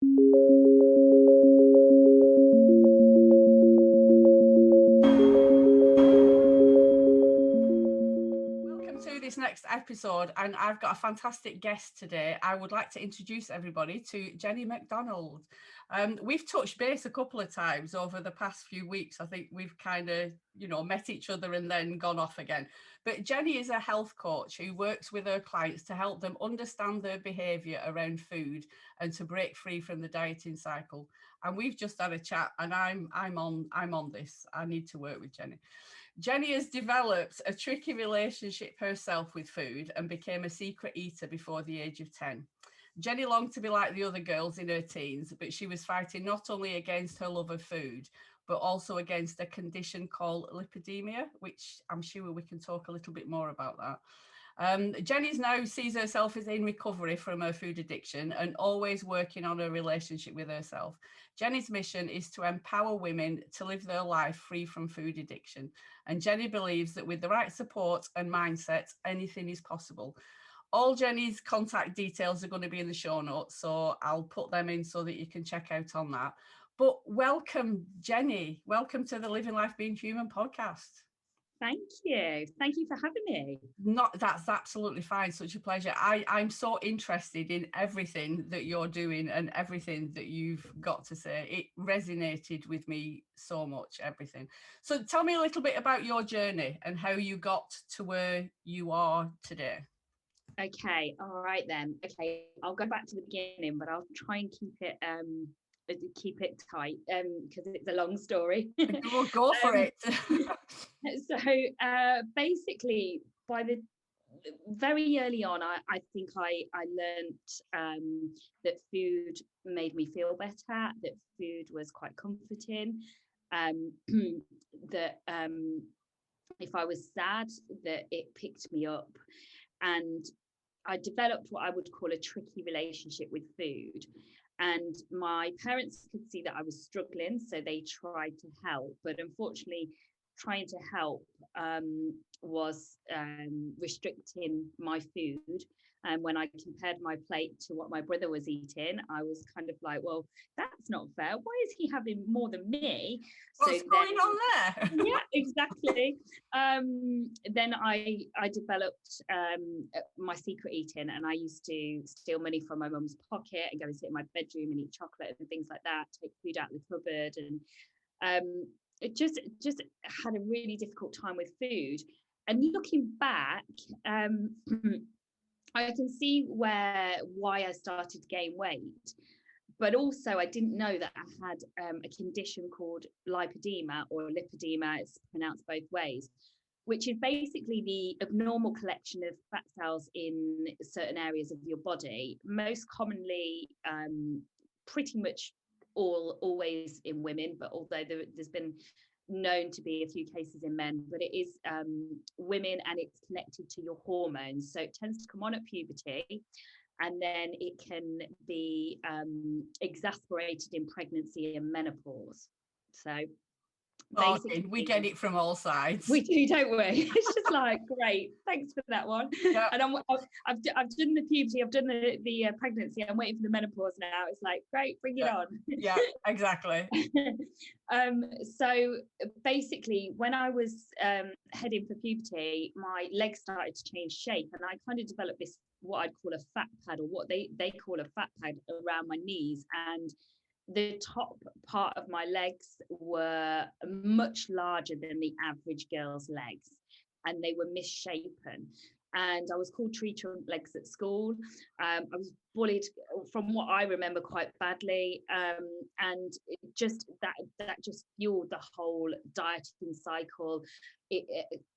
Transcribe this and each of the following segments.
Welcome to this next episode, and I've got a fantastic guest today. I would like to introduce everybody to Jenny McDonald. We've touched base a couple of times over the past few weeks. I think we've kind of, met each other and then gone off again. But Jenny is a health coach who works with her clients to help them understand their behaviour around food and to break free from the dieting cycle. And we've just had a chat, and I'm on this. I need to work with Jenny. Jenny has developed a tricky relationship herself with food and became a secret eater before the age of 10. Jenny longed to be like the other girls in her teens, but she was fighting not only against her love of food, but also against a condition called lipidemia, which I'm sure we can talk a little bit more about that. Jenny now sees herself as in recovery from her food addiction and always working on her relationship with herself. Jenny's mission is to empower women to live their life free from food addiction. And Jenny believes that with the right support and mindset, anything is possible. All Jenny's contact details are going to be in the show notes, so I'll put them in so that you can check out on that. But welcome, Jenny. Welcome to the Living Life Being Human podcast. Thank you. Thank you for having me. That's absolutely fine. Such a pleasure. I'm so interested in everything that you're doing and everything that you've got to say. It resonated with me so much, everything. So tell me a little bit about your journey and how you got to where you are today. Okay. All right then. Okay. I'll go back to the beginning, but I'll try and keep it tight because it's a long story. We'll go for it. So basically, by the very early on, I think I learned that food made me feel better, that food was quite comforting, that if I was sad, that it picked me up. And I developed what I would call a tricky relationship with food. And my parents could see that I was struggling, so they tried to help. But unfortunately, trying to help was restricting my food. And when I compared my plate to what my brother was eating, I was kind of like, well, that's not fair. Why is he having more than me? What's going on there? Yeah, exactly. Then I developed my secret eating, and I used to steal money from my mum's pocket and go and sit in my bedroom and eat chocolate and things like that, take food out of the cupboard, and it just had a really difficult time with food. And looking back, I can see why I started to gain weight, but also I didn't know that I had a condition called lipoedema, or lipedema, it's pronounced both ways, which is basically the abnormal collection of fat cells in certain areas of your body, most commonly pretty much always in women, but although there's been known to be a few cases in men, but it is women, and it's connected to your hormones. So it tends to come on at puberty, and then it can be exasperated in pregnancy and menopause. So okay, we get it from all sides. We do, don't we? It's just like, great, thanks for that one. Yeah. And I've done the puberty, I've done the pregnancy, I'm waiting for the menopause now. It's like, great, bring it on. Yeah, exactly. So basically, when I was heading for puberty, my legs started to change shape, and I kind of developed this, what I'd call a fat pad, or what they call a fat pad around my knees, and the top part of my legs were much larger than the average girl's legs, and they were misshapen. And I was called tree trunk legs at school. I was bullied, from what I remember, quite badly, and it just that just fueled the whole dieting cycle. It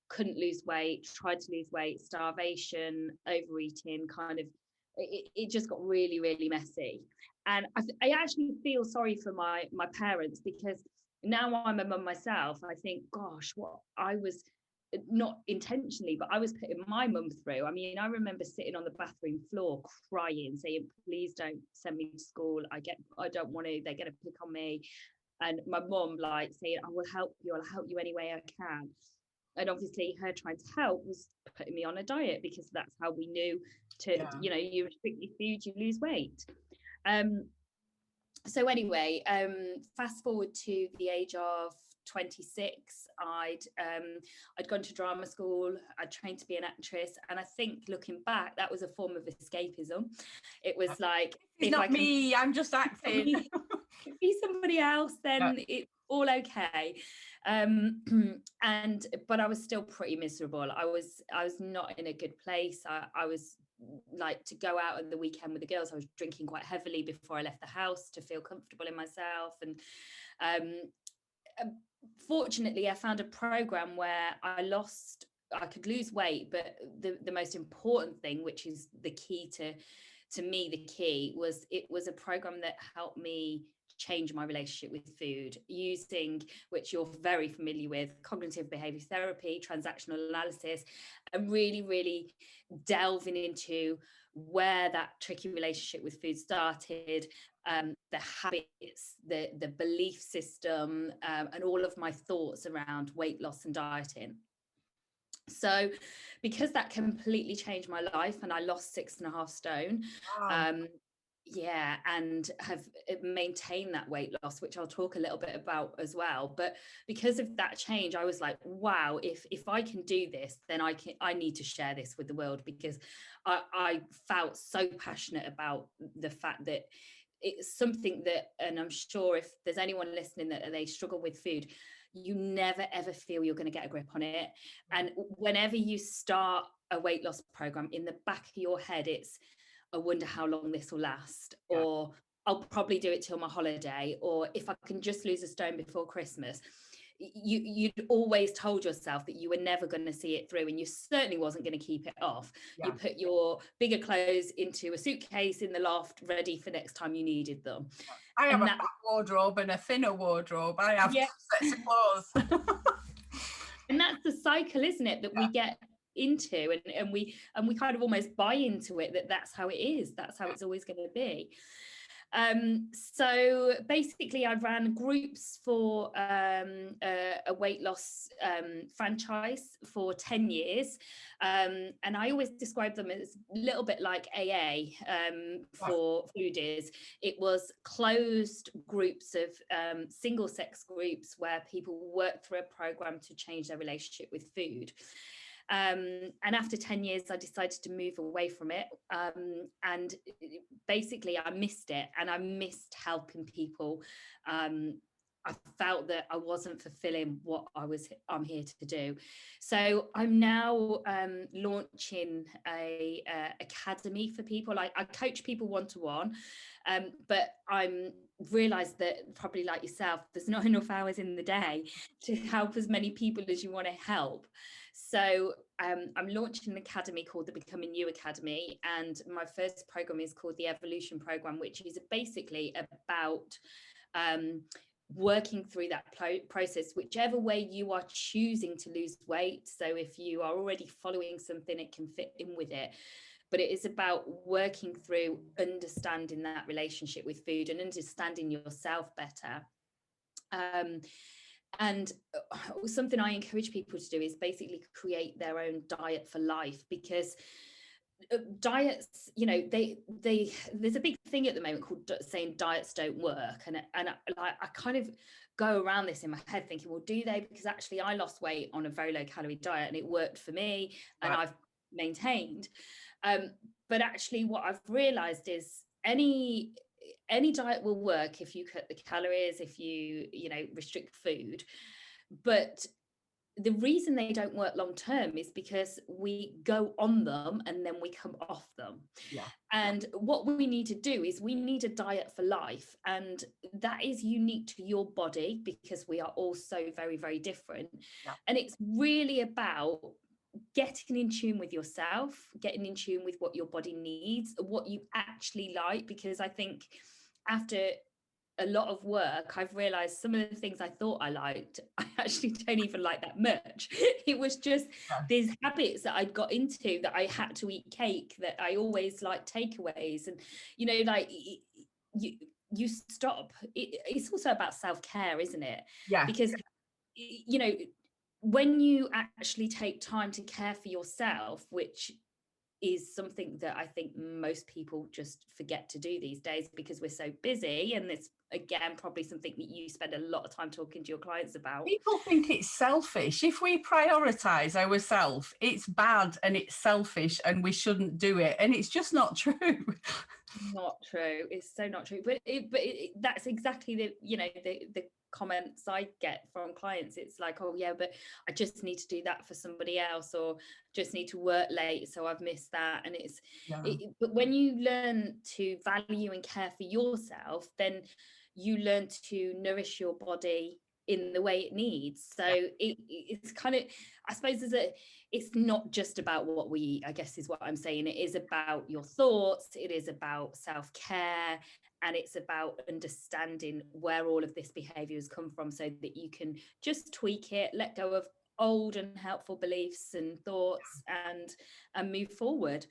couldn't lose weight, tried to lose weight, starvation, overeating, kind of. It just got really, really messy. And I actually feel sorry for my parents, because now I'm a mum myself. I think, gosh, what I was, not intentionally, but I was putting my mum through. I mean, I remember sitting on the bathroom floor crying, saying, please don't send me to school. I don't want to, they're going to pick on me. And my mum like saying, I will help you. I'll help you any way I can. And obviously her trying to help was putting me on a diet, because that's how we knew to, you restrict your food, you lose weight. So anyway, fast forward to the age of 26, I'd gone to drama school, I'd trained to be an actress, and I think looking back, that was a form of escapism. It was like, it's not me, I'm just acting. Be somebody else, then it's all okay. But I was still pretty miserable. I was not in a good place. I was like, to go out on the weekend with the girls, I was drinking quite heavily before I left the house to feel comfortable in myself. And fortunately, I found a program where I could lose weight, but the most important thing, which is the key to me, the key was, it was a program that helped me change my relationship with food, using, which you're very familiar with, cognitive behavior therapy, transactional analysis, and really delving into where that tricky relationship with food started, the habits, the belief system, and all of my thoughts around weight loss and dieting. So because that completely changed my life, and I lost 6.5 stone. Wow. And have maintained that weight loss, which I'll talk a little bit about as well. But because of that change, I was like, wow, if I can do this, then I need to share this with the world, because I felt so passionate about the fact that it's something that, and I'm sure if there's anyone listening that they struggle with food, you never ever feel you're going to get a grip on it. And whenever you start a weight loss program, in the back of your head, it's, I wonder how long this will last, or I'll probably do it till my holiday, or if I can just lose a stone before Christmas. You'd always told yourself that you were never going to see it through, and you certainly wasn't going to keep it off. You put your bigger clothes into a suitcase in the loft, ready for next time you needed them. I have a fat wardrobe and a thinner wardrobe. I have 2 sets of clothes. And that's the cycle, isn't it, that we get into, and we kind of almost buy into it, that's how it is, that's how it's always going to be. So basically, I ran groups for a weight loss franchise for 10 years, and I always describe them as a little bit like AA for foodies. It was closed groups of single sex groups where people worked through a program to change their relationship with food. And after 10 years, I decided to move away from it. And basically, I missed it, and I missed helping people. I felt that I wasn't fulfilling what I'm here to do. So I'm now launching a academy for people. I coach people one-to-one, but I'm realized that, probably like yourself, there's not enough hours in the day to help as many people as you want to help. So I'm launching an academy called the Becoming You Academy, and my first program is called the Evolution Program, which is basically about working through that process, whichever way you are choosing to lose weight. So if you are already following something, it can fit in with it. But it is about working through understanding that relationship with food and understanding yourself better. And something I encourage people to do is basically create their own diet for life, because diets, you know, there's a big thing at the moment called saying diets don't work, and I kind of go around this in my head thinking, well, do they? Because actually I lost weight on a very low calorie diet and it worked for me, and I've maintained. But actually what I've realized is any diet will work if you cut the calories, if you restrict food. But the reason they don't work long term is because we go on them and then we come off them. And what we need to do is we need a diet for life, and that is unique to your body, because we are all so very, very different. And it's really about getting in tune with yourself, getting in tune with what your body needs, what you actually like. Because I think after a lot of work, I've realized some of the things I thought I liked, I actually don't even like that much. It was just these habits that I'd got into, that I had to eat cake, that I always liked takeaways, and you stop. It's also about self-care, isn't it? Because when you actually take time to care for yourself, which is something that I think most people just forget to do these days because we're so busy. And it's, again, probably something that you spend a lot of time talking to your clients about. People think it's selfish. If we prioritize ourselves, it's bad and it's selfish and we shouldn't do it. And it's just not true. Not true. It's so not true. But that's exactly the comments I get from clients. It's like, oh yeah, but I just need to do that for somebody else, or just need to work late, so I've missed that. And but when you learn to value and care for yourself, then you learn to nourish your body in the way it needs. So it's kind of, I suppose, it's not just about what we eat, I guess is what I'm saying. It is about your thoughts, it is about self-care, and it's about understanding where all of this behavior has come from, so that you can just tweak it, let go of old and helpful beliefs and thoughts, and move forward.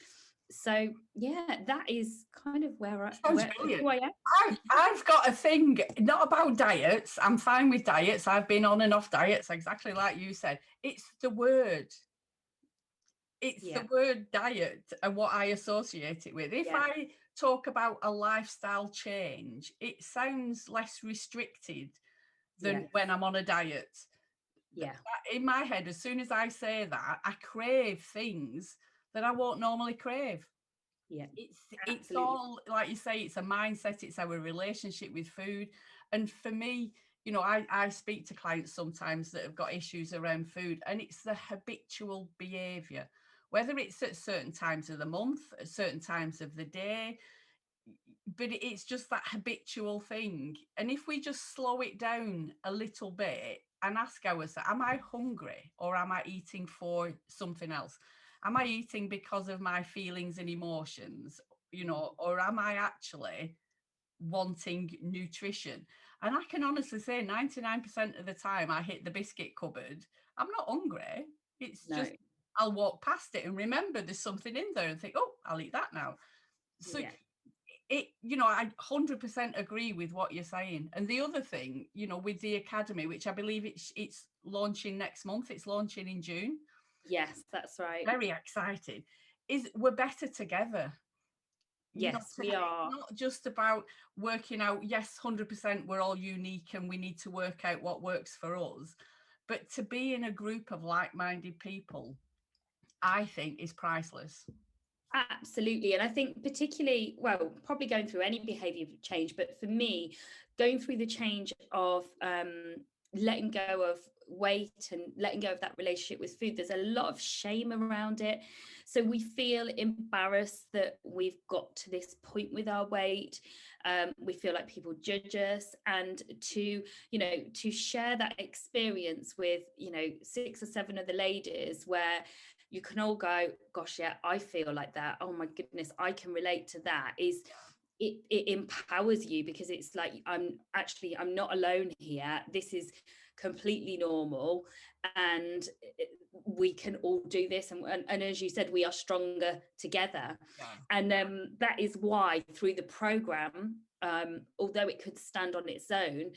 So yeah, that is kind of who I am. I've got a thing, not about diets. I'm fine with diets. I've been on and off diets, exactly like you said. It's the word. It's the word diet and what I associate it with. If I talk about a lifestyle change, it sounds less restricted than when I'm on a diet. Yeah. In my head, as soon as I say that, I crave things that I won't normally crave. Yeah, it's all, like you say, it's a mindset, it's our relationship with food. And for me, you know, I speak to clients sometimes that have got issues around food, and it's the habitual behavior, whether it's at certain times of the month, at certain times of the day, but it's just that habitual thing. And if we just slow it down a little bit and ask ourselves, am I hungry, or am I eating for something else? Am I eating because of my feelings and emotions, you know, or am I actually wanting nutrition? And I can honestly say 99% of the time I hit the biscuit cupboard, I'm not hungry. It's just, I'll walk past it and remember there's something in there and think, oh, I'll eat that now. So you know, I 100% agree with what you're saying. And the other thing, you know, with the academy, which I believe it's launching next month, it's launching in June. Yes, that's right. Very excited. Is we're better together. Yes, we are. Not just about working out, yes, 100% we're all unique and we need to work out what works for us. But to be in a group of like-minded people, I think, is priceless. Absolutely. And I think particularly, well, probably going through any behavior change, but for me, going through the change of letting go of weight and letting go of that relationship with food, there's a lot of shame around it. So we feel embarrassed that we've got to this point with our weight. We feel like people judge us, and to share that experience with 6 or 7 other ladies, where you can all go, gosh, yeah, I feel like that. Oh my goodness, I can relate to that. It empowers you, because it's like, I'm not alone here. This is completely normal, and we can all do this. And as you said, we are stronger together. And that is why through the program, although it could stand on its own,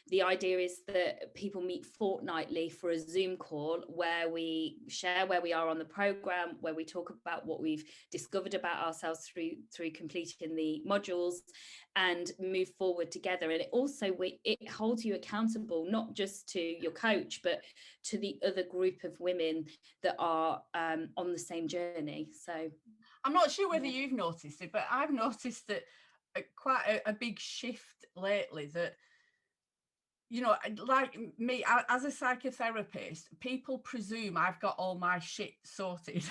the idea is that people meet fortnightly for a Zoom call where we share where we are on the program, where we talk about what we've discovered about ourselves through completing the modules, and move forward together. And it also it holds you accountable, not just to your coach, but to the other group of women that are on the same journey. So I'm not sure whether you've noticed it, but I've noticed that quite a big shift lately, that, you know, like me, as a psychotherapist, people presume I've got all my shit sorted.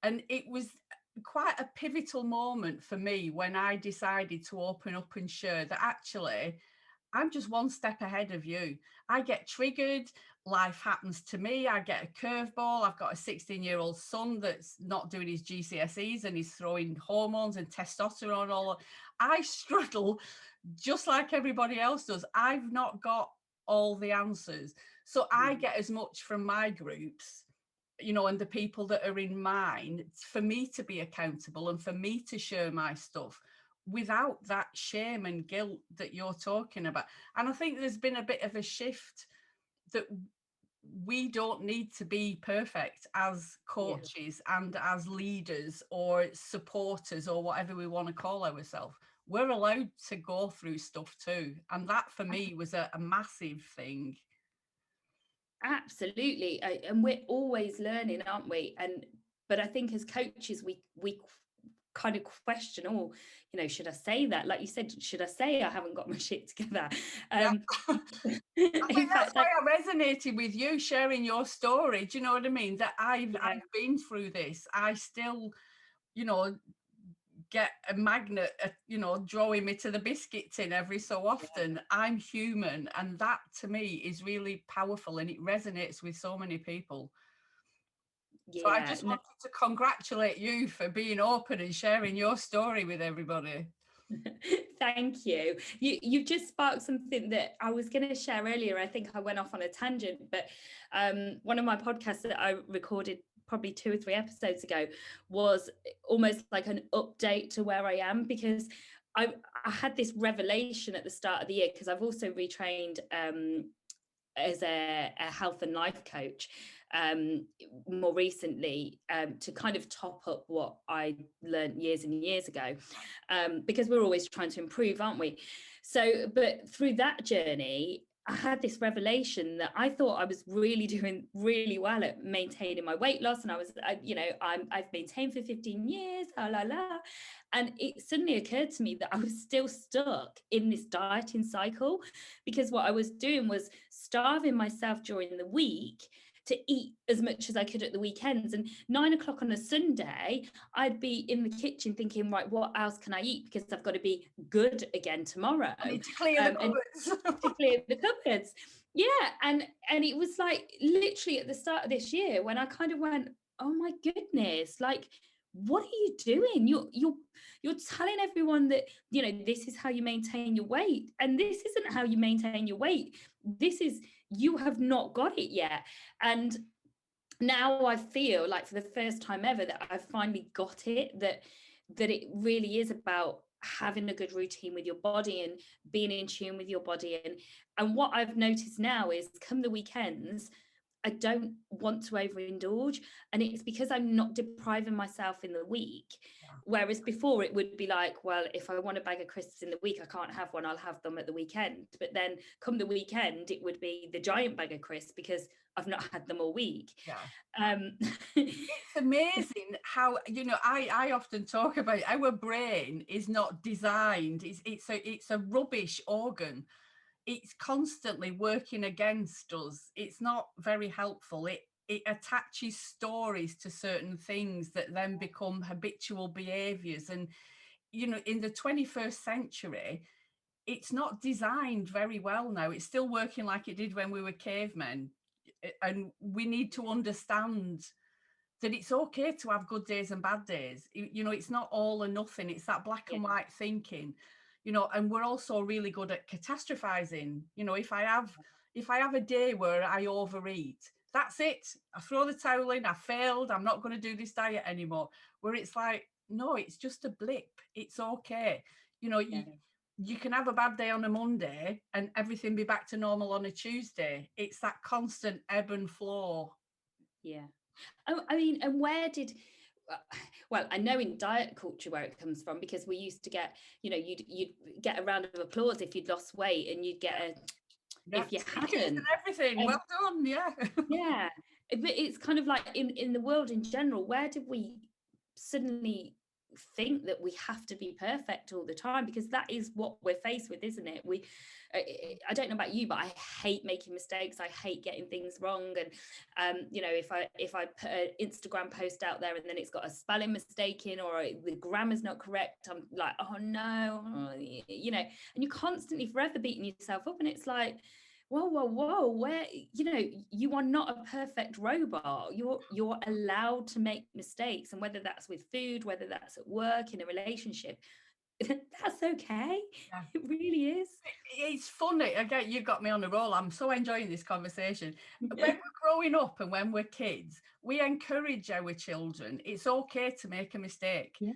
And it was quite a pivotal moment for me when I decided to open up and share that actually I'm just one step ahead of you. I get triggered. Life happens to me. I get a curveball. I've got a 16-year-old son that's not doing his GCSEs and he's throwing hormones and testosterone. I struggle just like everybody else does. I've not got all the answers. So I get as much from my groups, you know, and the people that are in mine, for me to be accountable and for me to share my stuff without that shame and guilt that you're talking about. And I think there's been a bit of a shift that we don't need to be perfect as coaches and as leaders or supporters or whatever we want to call ourselves. We're allowed to go through stuff too. And that for me was a massive thing. Absolutely. And we're always learning, aren't we? But I think as coaches, we kind of question, oh, you know, should I say that? Like you said, should I say I haven't got my shit together? Yeah. I think that's fact, why I resonated with you sharing your story. Do you know what I mean? That I've been through this. I still, you know, get a magnet, you know, drawing me to the biscuit tin every so often. I'm human, and that to me is really powerful, and it resonates with so many people. So I just wanted to congratulate you for being open and sharing your story with everybody. Thank you. You've just sparked something that I was going to share earlier. I think I went off on a tangent, but one of my podcasts that I recorded probably 2 or 3 episodes ago was almost like an update to where I am, because I had this revelation at the start of the year, because I've also retrained as a health and life coach more recently, to kind of top up what I learned years and years ago, because we're always trying to improve, aren't we? So, but through that journey, I had this revelation that I thought I was really doing really well at maintaining my weight loss. And I've maintained for 15 years, And it suddenly occurred to me that I was still stuck in this dieting cycle, because what I was doing was starving myself during the week to eat as much as I could at the weekends. And 9 o'clock on a Sunday, I'd be in the kitchen thinking, right, what else can I eat? Because I've got to be good again tomorrow. I need to clear the cupboards. To clear the cupboards. Yeah. And it was like literally at the start of this year when I kind of went, oh my goodness, like, what are you doing? You're telling everyone that, you know, this is how you maintain your weight, and this isn't how you maintain your weight. This is, you have not got it yet. And now I feel like for the first time ever that I've finally got it, that it really is about having a good routine with your body and being in tune with your body. And what I've noticed now is, come the weekends, I don't want to overindulge, and it's because I'm not depriving myself in the week. Whereas before it would be like, well, if I want a bag of crisps in the week, I can't have one, I'll have them at the weekend. But then come the weekend, it would be the giant bag of crisps because I've not had them all week. It's amazing how, you know, I often talk about our brain is not designed, it's a rubbish organ. It's constantly working against us. It's not very helpful. It attaches stories to certain things that then become habitual behaviors. And, you know, in the 21st century, it's not designed very well now. It's still working like it did when we were cavemen. And we need to understand that it's okay to have good days and bad days. You know, it's not all or nothing. It's that black and white thinking. You know, and we're also really good at catastrophizing. You know, if I have a day where I overeat, that's it. I throw the towel in, I failed, I'm not going to do this diet anymore. Where it's like, no, it's just a blip. It's okay. You know, you can have a bad day on a Monday and everything be back to normal on a Tuesday. It's that constant ebb and flow. Yeah. I mean, and where did, well, I know in diet culture where it comes from, because we used to get, you know, you'd get a round of applause if you'd lost weight, and you'd get if you hadn't, and everything. Well done. Yeah. Yeah. But it's kind of like in the world in general, where did we suddenly think that we have to be perfect all the time? Because that is what we're faced with, isn't it? I don't know about you, but I hate making mistakes. I hate getting things wrong. And you know, if I put an Instagram post out there and then it's got a spelling mistake in, or the grammar's not correct, I'm like, oh no, you know. And you're constantly forever beating yourself up, and it's like, whoa, where, you know, you are not a perfect robot. You're allowed to make mistakes, and whether that's with food, whether that's at work, in a relationship, that's okay. It really is. It's funny. Again, you've got me on a roll. I'm so enjoying this conversation. When we're growing up and when we're kids, we encourage our children. It's okay to make a mistake. Yeah.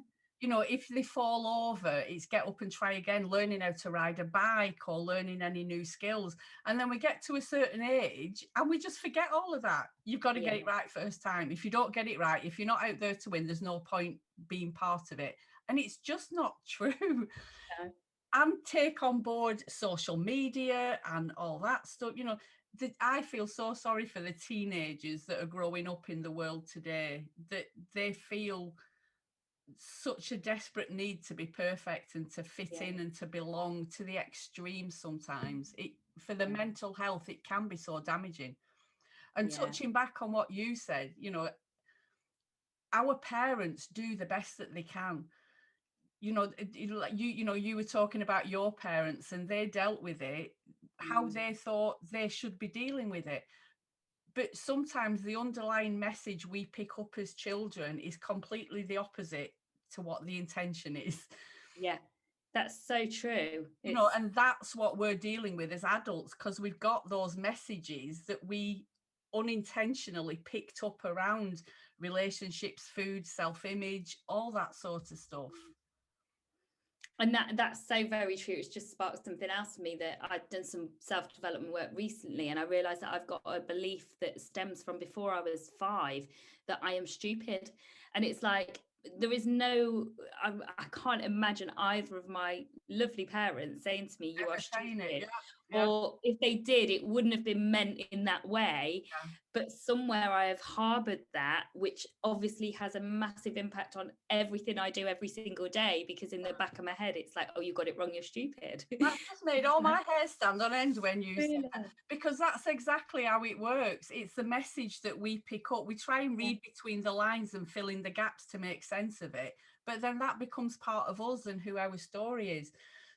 you know, if they fall over, it's get up and try again, learning how to ride a bike or learning any new skills. And then we get to a certain age and we just forget all of that. You've got to get it right first time. If you don't get it right, if you're not out there to win, there's no point being part of it. And it's just not true. No. And take on board social media and all that stuff. You know, I feel so sorry for the teenagers that are growing up in the world today, that they feel such a desperate need to be perfect and to fit in and to belong, to the extreme. Sometimes it, for the mental health, it can be so damaging. And touching back on what you said, you know, our parents do the best that they can. You know, you know, you were talking about your parents and they dealt with it how they thought they should be dealing with it. But sometimes the underlying message we pick up as children is completely the opposite to what the intention is. Yeah, that's so true. You know, and that's what we're dealing with as adults, because we've got those messages that we unintentionally picked up around relationships, food, self-image, all that sort of stuff. And that's so very true. It's just sparked something else for me, that I've done some self-development work recently, and I realized that I've got a belief that stems from before I was 5, that I am stupid. And it's like, there is no, I can't imagine either of my lovely parents saying to me, you are stupid. Or if they did, it wouldn't have been meant in that way. But somewhere I have harbored that, which obviously has a massive impact on everything I do every single day, because in the back of my head, it's like, oh, you got it wrong, you're stupid. That just made all my hair stand on end when you said that, because that's exactly how it works. It's the message that we pick up. We try and read between the lines and fill in the gaps to make sense of it. But then that becomes part of us and who our story is.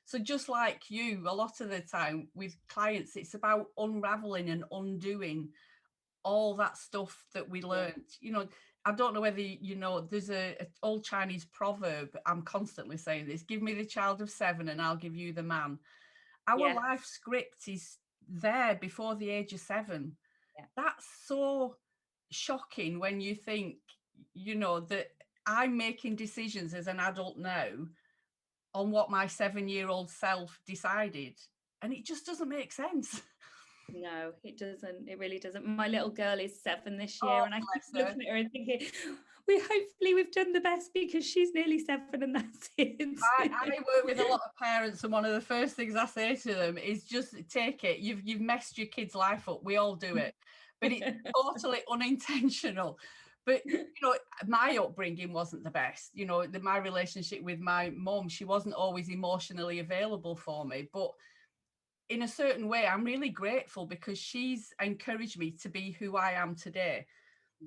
So just like you, a lot of the time with clients, it's about unraveling and undoing all that stuff that we learned. You know, I don't know whether you know, there's a old Chinese proverb, I'm constantly saying this: give me the child of 7 and I'll give you the man. Our life script is there before the age of 7. That's so shocking when you think, you know, that I'm making decisions as an adult now on what my 7-year-old self decided, and it just doesn't make sense. No, it doesn't. It really doesn't. My little girl is 7 this year, and I keep looking at her and thinking, hopefully we've done the best, because she's nearly 7 and that's it. I work with a lot of parents, and one of the first things I say to them is just take it. You've messed your kid's life up. We all do it, but it's totally unintentional. But you know, my upbringing wasn't the best. You know, my relationship with my mum, she wasn't always emotionally available for me, but in a certain way, I'm really grateful, because she's encouraged me to be who I am today.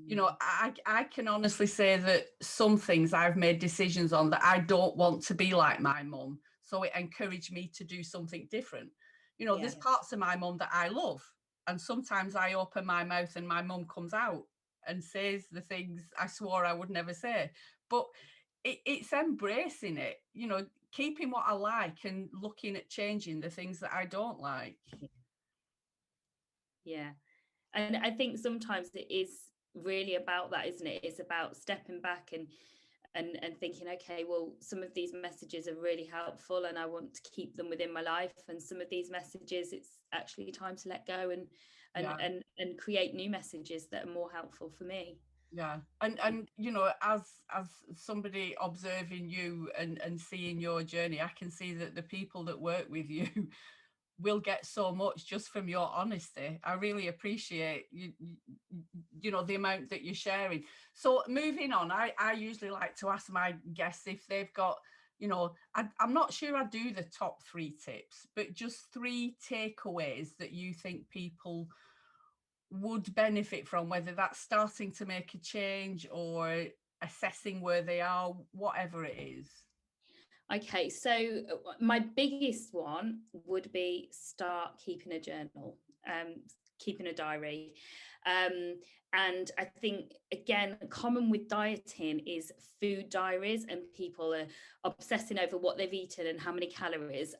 You know, I can honestly say that some things I've made decisions on that I don't want to be like my mum. So it encouraged me to do something different. You know, there's parts of my mum that I love. And sometimes I open my mouth and my mum comes out and says the things I swore I would never say. But it's embracing it, you know, keeping what I like and looking at changing the things that I don't like. Yeah. And I think sometimes it is really about that, isn't it? It's about stepping back and thinking, okay, well, some of these messages are really helpful and I want to keep them within my life, and some of these messages, it's actually time to let go and create new messages that are more helpful for me. Yeah, and you know, as somebody observing you and seeing your journey, I can see that the people that work with you will get so much just from your honesty. I really appreciate you know, the amount that you're sharing. So moving on, I usually like to ask my guests if they've got, you know, I'm not sure I do the top 3 tips, but just 3 takeaways that you think people would benefit from, whether that's starting to make a change or assessing where they are, whatever it is. Okay, so my biggest one would be start keeping a journal, keeping a diary. And I think, again, common with dieting is food diaries, and people are obsessing over what they've eaten and how many calories.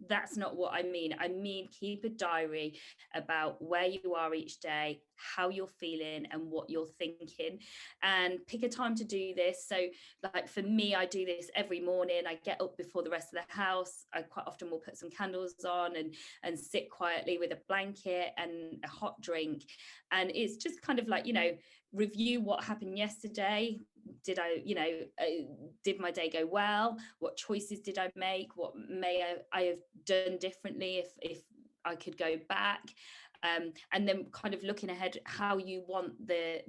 That's not what I mean. I mean, keep a diary about where you are each day, how you're feeling, and what you're thinking, and pick a time to do this. So, like for me, I do this every morning. I get up before the rest of the house. I quite often will put some candles on and sit quietly with a blanket and a hot drink. And it's just kind of like, review what happened yesterday. Did did my day go well? What choices did I make? What may I have done differently if I could go back? And then kind of looking ahead, how you want the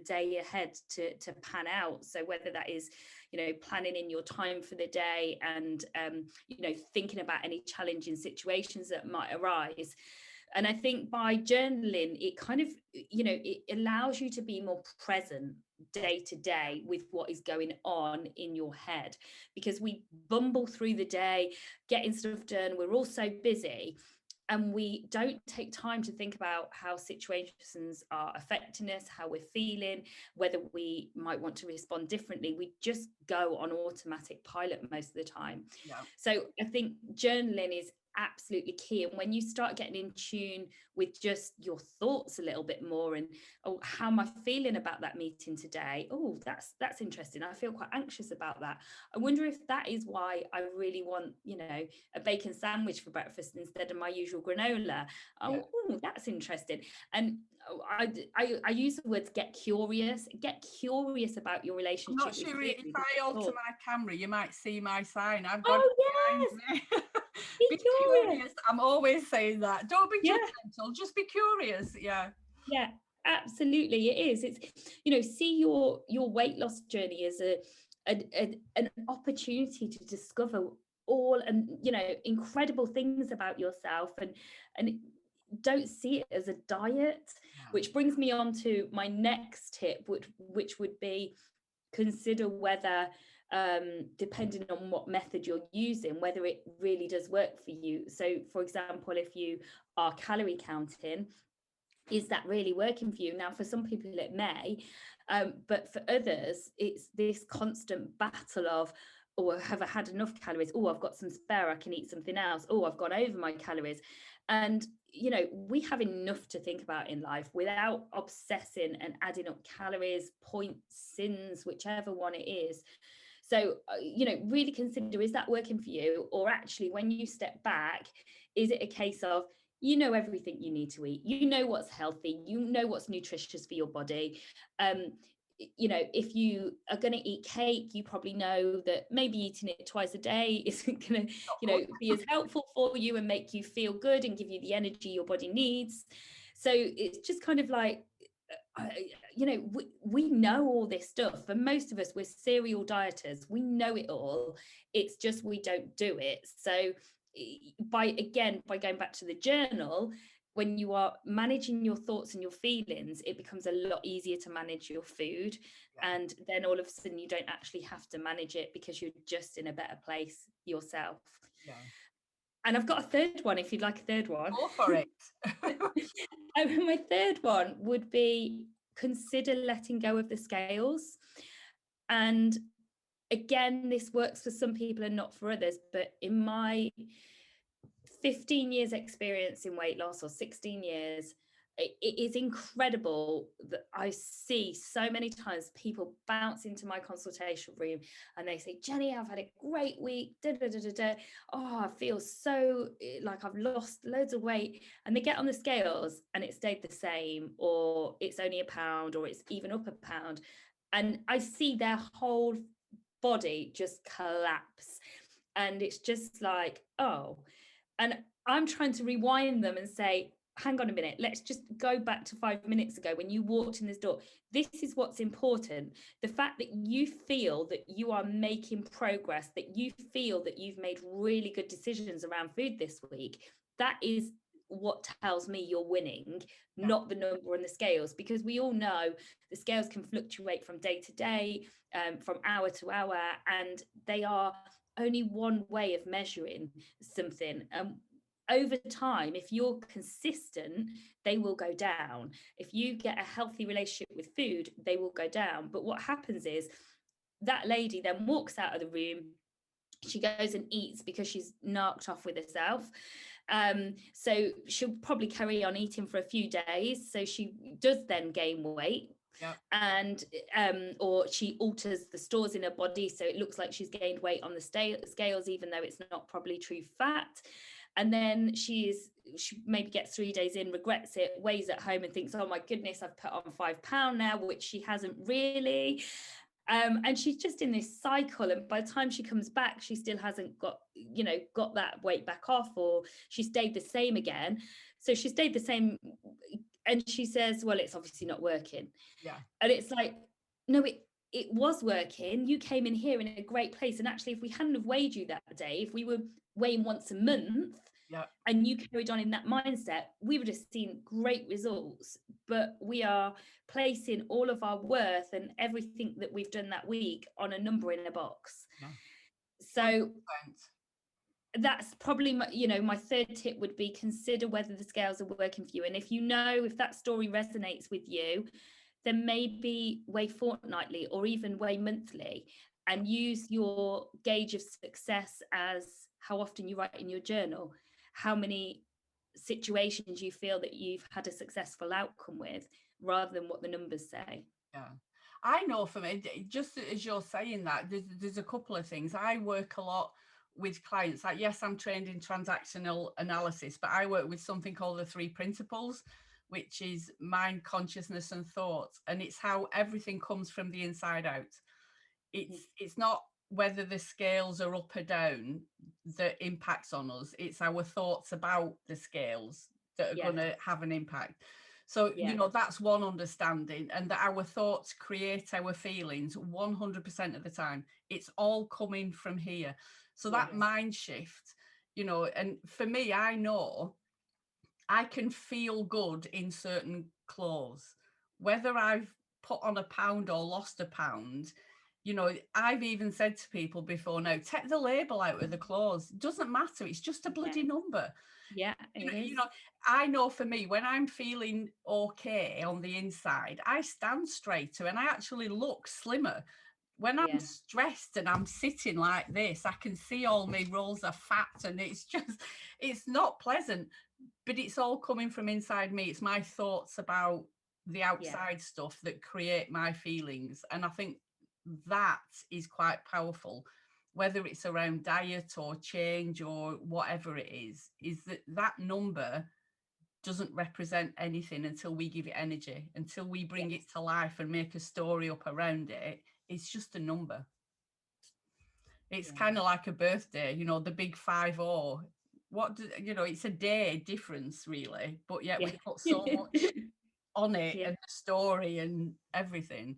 day ahead to pan out. So whether that is, planning in your time for the day, and thinking about any challenging situations that might arise. And I think by journaling, it kind of, it allows you to be more present day to day with what is going on in your head, because we bumble through the day, getting stuff done. We're all so busy, and we don't take time to think about how situations are affecting us, how we're feeling, whether we might want to respond differently. We just go on automatic pilot most of the time. Yeah. So I think journaling is absolutely key. And when you start getting in tune with just your thoughts a little bit more, and how am I feeling about that meeting today? Oh, that's interesting. I feel quite anxious about that. I wonder if that is why I really want, a bacon sandwich for breakfast instead of my usual granola. Yeah. Oh, that's interesting. And I use the words get curious about your relationship. I'm not sure if I alter my camera, you might see my sign. I've got yes. Be curious. I'm always saying that. Don't be judgmental, just be curious. Yeah, absolutely, it is. It's, see your weight loss journey as an opportunity to discover all and incredible things about yourself, and don't see it as a diet. Which brings me on to my next tip, which would be, consider whether, depending on what method you're using, whether it really does work for you. So for example, if you are calorie counting, is that really working for you? Now, for some people it may, but for others it's this constant battle of, oh, have I had enough calories? Oh, I've got some spare, I can eat something else. Oh, I've gone over my calories. And we have enough to think about in life without obsessing and adding up calories, points, sins, whichever one it is. So, really consider, is that working for you? Or actually, when you step back, is it a case of, everything you need to eat, what's healthy, what's nutritious for your body. If you are going to eat cake, you probably know that maybe eating it twice a day isn't going to, be as helpful for you and make you feel good and give you the energy your body needs. So it's just kind of like, we know all this stuff. For most of us, we're serial dieters. We know it all. It's just we don't do it. So by going back to the journal, when you are managing your thoughts and your feelings, it becomes a lot easier to manage your food. And then all of a sudden you don't actually have to manage it, because you're just in a better place yourself. And I've got a third one, if you'd like a third one. Go for it. My third one would be, consider letting go of the scales. And again, this works for some people and not for others, but in my 15 years experience in weight loss, or 16 years, it is incredible that I see so many times people bounce into my consultation room and they say, Jenny, I've had a great week. Oh, I feel so like I've lost loads of weight. And they get on the scales and it stayed the same, or it's only a pound, or it's even up a pound. And I see their whole body just collapse. And it's just like, oh. And I'm trying to rewind them and say, hang on a minute, let's just go back to 5 minutes ago when you walked in this door. This is what's important. The fact that you feel that you are making progress, that you feel that you've made really good decisions around food this week, that is what tells me you're winning, not the number on the scales. Because we all know the scales can fluctuate from day to day, from hour to hour, and they are only one way of measuring something. over time, if you're consistent, they will go down. If you get a healthy relationship with food, they will go down. But what happens is that lady then walks out of the room, she goes and eats because she's narked off with herself. So she'll probably carry on eating for a few days. So she does then gain weight. Yeah. And or she alters the stores in her body, so it looks like she's gained weight on the scales, even though it's not probably true fat. And then she maybe gets 3 days in, regrets it, weighs at home and thinks, oh my goodness, I've put on £5 now, which she hasn't really. And she's just in this cycle, and by the time she comes back, she still hasn't got that weight back off, or she stayed the same again. So she stayed the same, and she says, well, it's obviously not working. Yeah. And it's like, no, it was working. You came in here in a great place, and actually, if we hadn't have weighed you that day, if we were weighing once a month, yeah, and you carried on in that mindset, we would have seen great results. But we are placing all of our worth and everything that we've done that week on a number in a box. Yeah. So 100%. that's probably my third tip would be, consider whether the scales are working for you. And if that story resonates with you, then maybe weigh fortnightly or even weigh monthly, and use your gauge of success as how often you write in your journal, how many situations you feel that you've had a successful outcome with, rather than what the numbers say. Yeah, I know for me, just as you're saying that, there's a couple of things. I work a lot with clients. Like, yes, I'm trained in transactional analysis, but I work with something called the 3 principles, which is mind, consciousness, and thoughts. And it's how everything comes from the inside out. It's not whether the scales are up or down that impacts on us. It's our thoughts about the scales that are going to have an impact. So, that's one understanding, and that our thoughts create our feelings 100% of the time. It's all coming from here. So that mind shift, and for me, I know I can feel good in certain clothes, whether I've put on a pound or lost a pound. I've even said to people before, now, take the label out of the clothes. It doesn't matter. It's just a bloody number. Yeah, it is. I know for me, when I'm feeling okay on the inside, I stand straighter and I actually look slimmer. When I'm stressed and I'm sitting like this, I can see all my rolls of fat, and it's not pleasant, but it's all coming from inside me. It's my thoughts about the outside stuff that create my feelings. And I think that is quite powerful, whether it's around diet or change or whatever it is that number doesn't represent anything until we give it energy, until we bring it to life and make a story up around it. It's just a number. It's kind of like a birthday, the big 50. It's a day difference, really, but yet we put so much on it, and the story and everything.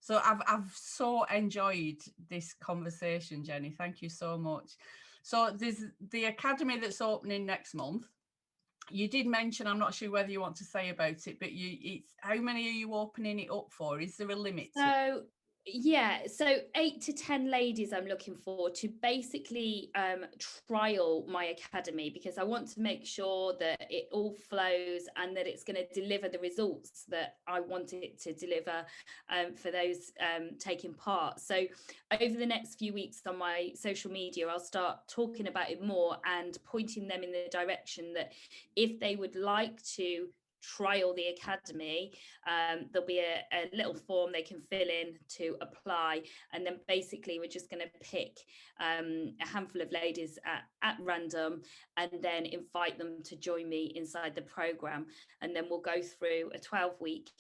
So I've so enjoyed this conversation, Jenny. Thank you so much. So there's the academy that's opening next month. You did mention, I'm not sure whether you want to say about it, but it's how many are you opening it up for? Is there a limit? So 8 to 10 ladies I'm looking for to basically trial my academy, because I want to make sure that it all flows and that it's going to deliver the results that I want it to deliver for those taking part. So over the next few weeks on my social media, I'll start talking about it more and pointing them in the direction that if they would like to trial the academy, there'll be a little form they can fill in to apply, and then basically we're just going to pick a handful of ladies at random and then invite them to join me inside the program, and then we'll go through a 12-week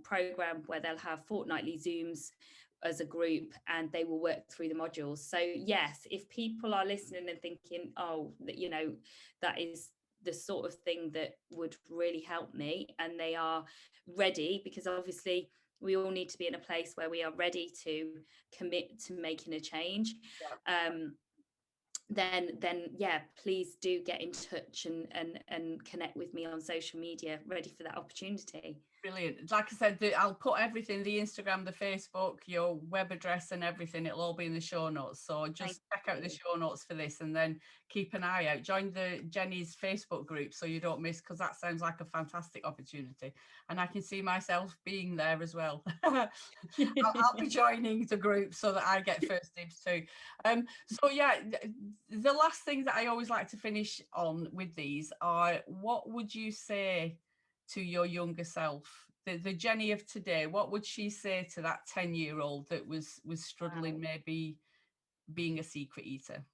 program where they'll have fortnightly Zooms as a group, and they will work through the modules. So yes, if people are listening and thinking, that is the sort of thing that would really help me, and they are ready, because obviously we all need to be in a place where we are ready to commit to making a change. then yeah, please do get in touch and connect with me on social media. Ready for that opportunity. Brilliant. Like I said, I'll put everything, the Instagram, the Facebook, your web address and everything, it'll all be in the show notes. So just check out the show notes for this, and then keep an eye out. Join the Jenny's Facebook group so you don't miss, because that sounds like a fantastic opportunity. And I can see myself being there as well. I'll be joining the group so that I get first dibs too. So yeah, the last thing that I always like to finish on with these are, what would you say to your younger self, the Jenny of today? What would she say to that 10-year-old that was struggling, maybe being a secret eater?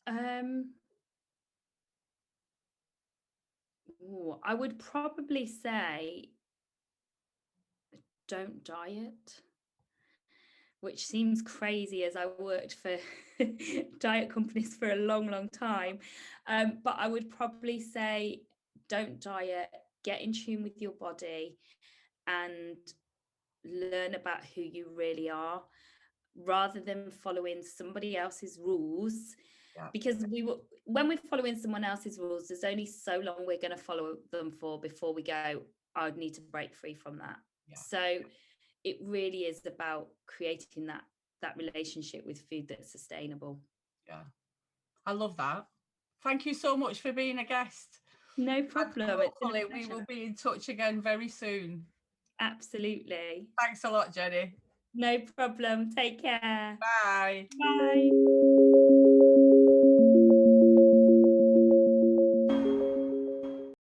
I would probably say don't diet, which seems crazy as I worked for diet companies for a long time. But I would probably say don't diet, get in tune with your body and learn about who you really are, rather than following somebody else's rules. Yeah. Because when we're following someone else's rules, there's only so long we're going to follow them for before we go, I would need to break free from that. Yeah. So it really is about creating that relationship with food that's sustainable. Yeah, I love that. Thank you so much for being a guest. No problem. And hopefully we will be in touch again very soon. Absolutely. Thanks a lot, Jenny. No problem. Take care. Bye. Bye.